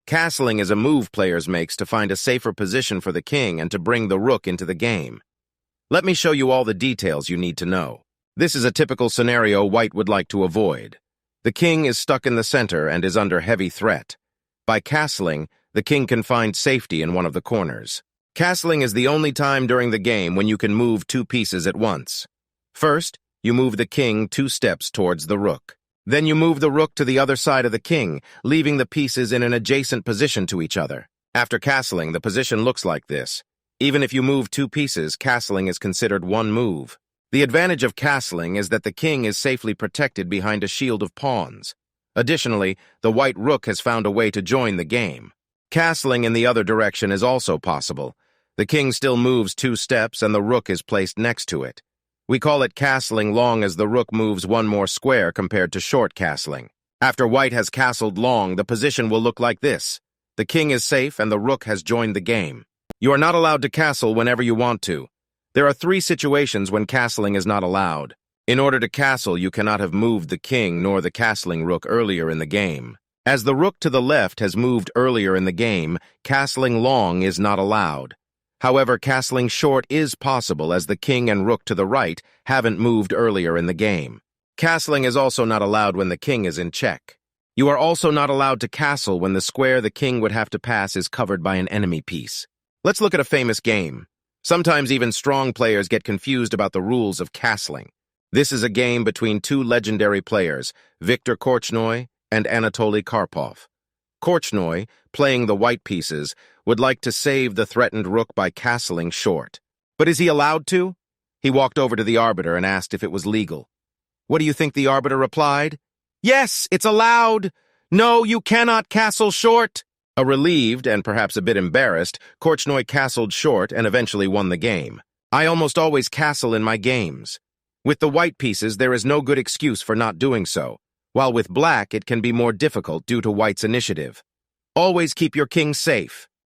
Castling is a move players makes to find a safer position for the king and to bring the rook into the game. Let me show you all the details you need to know. This is a typical scenario white would like to avoid. The king is stuck in the center and is under heavy threat. By castling, the king can find safety in one of the corners. Castling is the only time during the game when you can move two pieces at once. First, you move the king 2 steps towards the rook. Then you move the rook to the other side of the king, leaving the pieces in an adjacent position to each other. After castling, the position looks like this. Even if you move 2 pieces, castling is considered one move. The advantage of castling is that the king is safely protected behind a shield of pawns. Additionally, the white rook has found a way to join the game. Castling in the other direction is also possible. The king still moves 2 steps and the rook is placed next to it. We call it castling long as the rook moves 1 more square compared to short castling. After white has castled long, the position will look like this. The king is safe and the rook has joined the game. You are not allowed to castle whenever you want to. There are 3 situations when castling is not allowed. In order to castle, you cannot have moved the king nor the castling rook earlier in the game. As the rook to the left has moved earlier in the game, castling long is not allowed. However, castling short is possible as the king and rook to the right haven't moved earlier in the game. Castling is also not allowed when the king is in check. You are also not allowed to castle when the square the king would have to pass is covered by an enemy piece. Let's look at a famous game. Sometimes even strong players get confused about the rules of castling. This is a game between 2 legendary players, Viktor Korchnoi and Anatoly Karpov. Korchnoi, playing the white pieces, would like to save the threatened rook by castling short. But is he allowed to? He walked over to the arbiter and asked if it was legal. What do you think the arbiter replied? Yes, it's allowed. No, you cannot castle short. Relieved and perhaps a bit embarrassed, Korchnoi castled short and eventually won the game. I almost always castle in my games. With the white pieces, there is no good excuse for not doing so, while with black it can be more difficult due to white's initiative. Always keep your king safe.